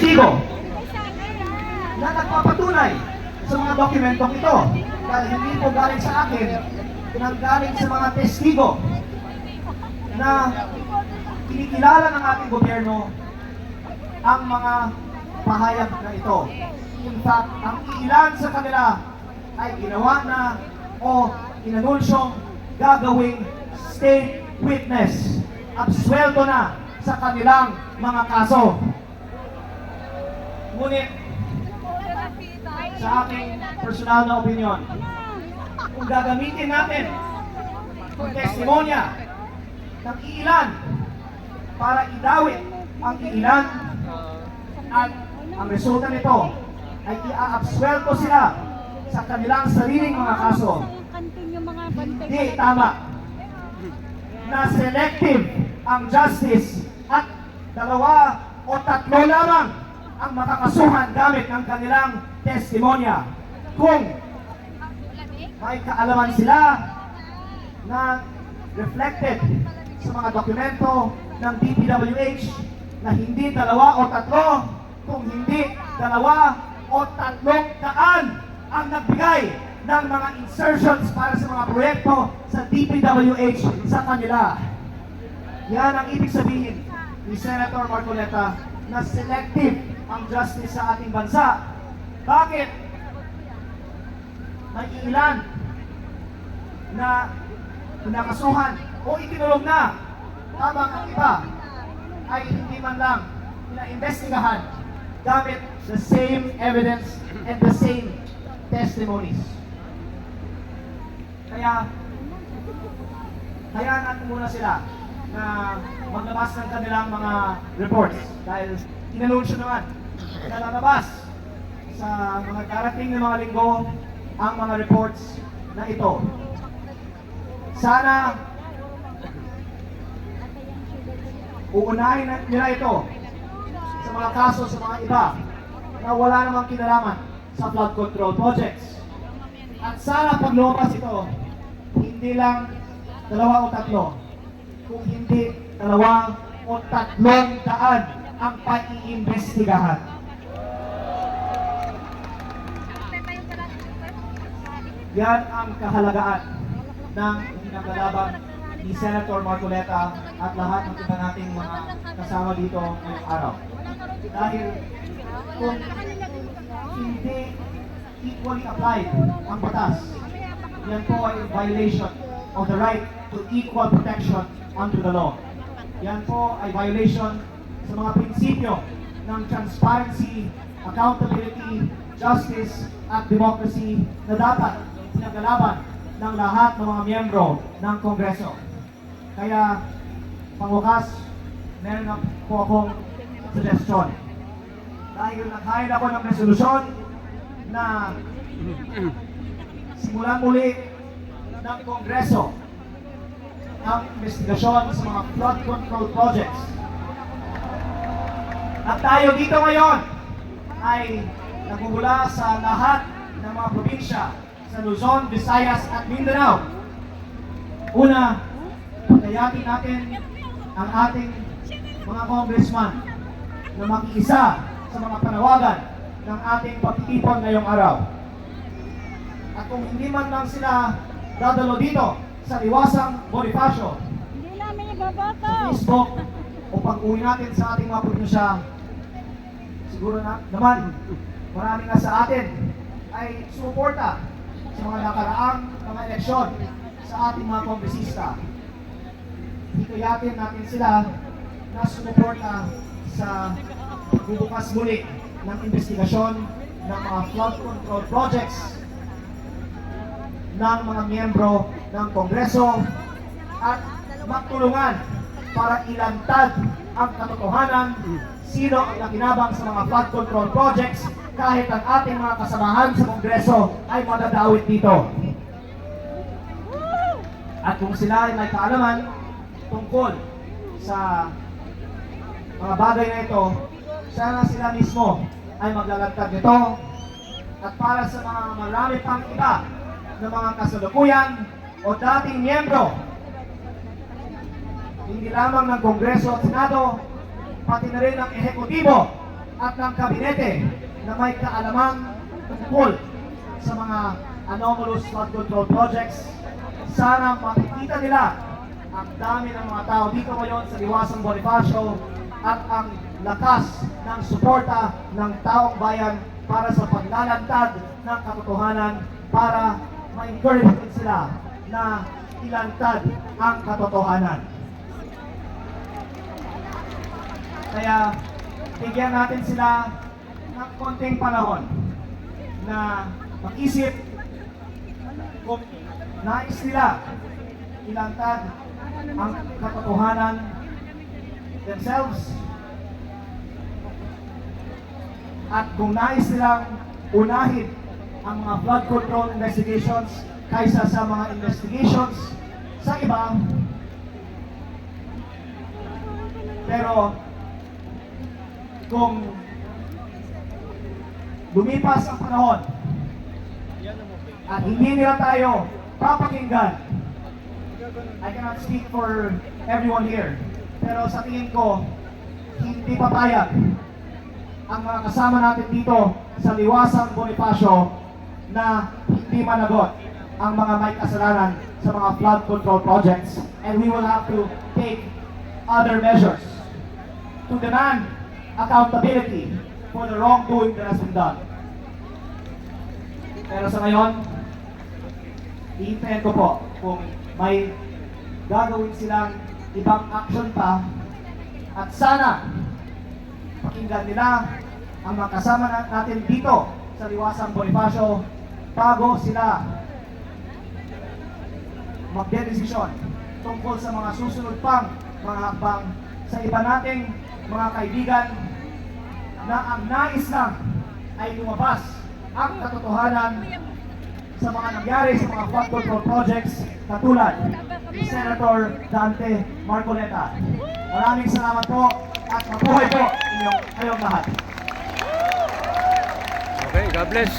testigo na nagpapatunay sa mga dokumentong ito. Dahil hindi po galing sa akin, pinanggaling sa mga testigo na kinikilala ng ating gobyerno ang mga pahayag na ito. In fact, ang ilan sa kanila ay ginawa na o inanunsyong gagawing state witness. Absuelto na sa kanilang mga kaso. Ngunit, sa aking personal na opinion, kung gagamitin natin ang testimonya ng ilan para idawit ang ilan at ang resulta nito ay i-absuelto sila sa kanilang sariling mga kaso, hindi tama na selective ang justice at 2 o 3 lamang ang makakasuhan gamit ng kanilang testimonya. Kung may kaalaman sila na reflected sa mga dokumento ng DPWH na hindi 2 o 3, kung hindi 2 o 3 daan ang nagbigay ng mga insertions para sa mga proyekto sa DPWH sa kanila. Yan ang ibig sabihin ni Senator Marcoleta na selective ang justice sa ating bansa. Bakit? May ilan na pinakasuhan o ikinulong na, habang ang iba ay hindi man lang ina-investigahan gamit the same evidence and the same testimonies. Kaya natin muna sila na maglabas ng kanilang mga reports dahil inanunsyo naman na lalabas sa mga darating na mga linggo ang mga reports na ito. Sana uunahin nila ito sa mga kaso sa mga iba na wala namang kinalaman sa flood control projects. At sana pag lumabas ito, hindi lang 2 o 3, kung hindi 2 o 3 daan ang paiimbestigahan. Yan ang kahalagaan ng pinaglalaban ni Senator Marcoleta at lahat ng iba nating mga kasama dito ngayong araw. Dahil kung hindi equally applied ang batas, yan po ay violation of the right to equal protection under the law. Yan po ay violation sa mga prinsipyo ng transparency, accountability, justice, at democracy na dapat pinaglalaban ng lahat ng mga miyembro ng Kongreso. Kaya, pangwakas, meron na po akong suggestion. Dahil nag-hire ako ng resolusyon na simulan muli ng Kongreso ang investigasyon sa mga flood control projects. At tayo dito ngayon ay nagmumula sa lahat ng mga probinsya sa Luzon, Visayas at Mindanao. Una, patayatin natin ang ating mga congressman na makiisa sa mga panawagan ng ating pagtitipon ngayong araw. At kung hindi man lang sila dadalo dito sa Liwasang Bonifacio, sa Facebook, o pag-uwi natin sa ating mga probinsya, siguro naman marami na sa atin ay sumuporta sa mga nakaraang mga eleksyon sa ating mga kongresista. Hikayatin natin sila na sumuporta sa pagbubukas muli ng investigasyon ng mga flood control projects ng mga miyembro ng Kongreso at magtulungan para ilantad ang katotohanan sino ang nakinabang sa mga flood control projects kahit ang ating mga kasamahan sa Kongreso ay madadawit dito. At kung sila ay may kaalaman tungkol sa mga bagay na ito, sana sila mismo ay maglalantad nito. At para sa mga marami pang iba na mga kasalukuyan o dating miyembro, hindi lamang ng Kongreso at Senado, pati na rin ng Ehekutibo at ng kabinete na may kaalamang tungkol sa mga anomalous flood control projects. Sana makikita nila ang dami ng mga tao dito ngayon sa Liwasang Bonifacio at ang lakas ng suporta ng taong bayan para sa paglalantad ng katotohanan, para ma-encourage din sila na ilantad ang katotohanan. Kaya bigyan natin sila ng konting panahon na mag-isip kung nais nila ilantad ang katotohanan themselves, at kung nais nilang unahin ang mga flood control investigations kaysa sa mga investigations sa iba. Pero kung lumipas ang panahon at hindi nila tayo papakinggan, I cannot speak for everyone here, pero sa tingin ko, hindi papayag ang mga kasama natin dito sa Liwasang Bonifacio na hindi managot ang mga may kasalanan sa mga flood control projects, and we will have to take other measures to demand accountability for the wrongdoing that has been done. Pero sa ngayon, iintayin ko po kung may gagawin silang ibang action pa, at sana pakinggan nila ang mga kasama natin dito sa Liwasang Bonifacio bago sila magdedesisyon tungkol sa mga susunod pang mga hakbang sa iba nating mga kaibigan na ang nais lang ay lumabas ang katotohanan sa mga nangyari sa mga flood control projects katulad ni Senator Dante Marcoleta. Maraming salamat po at mabuhay po kayong lahat. Okay, God bless.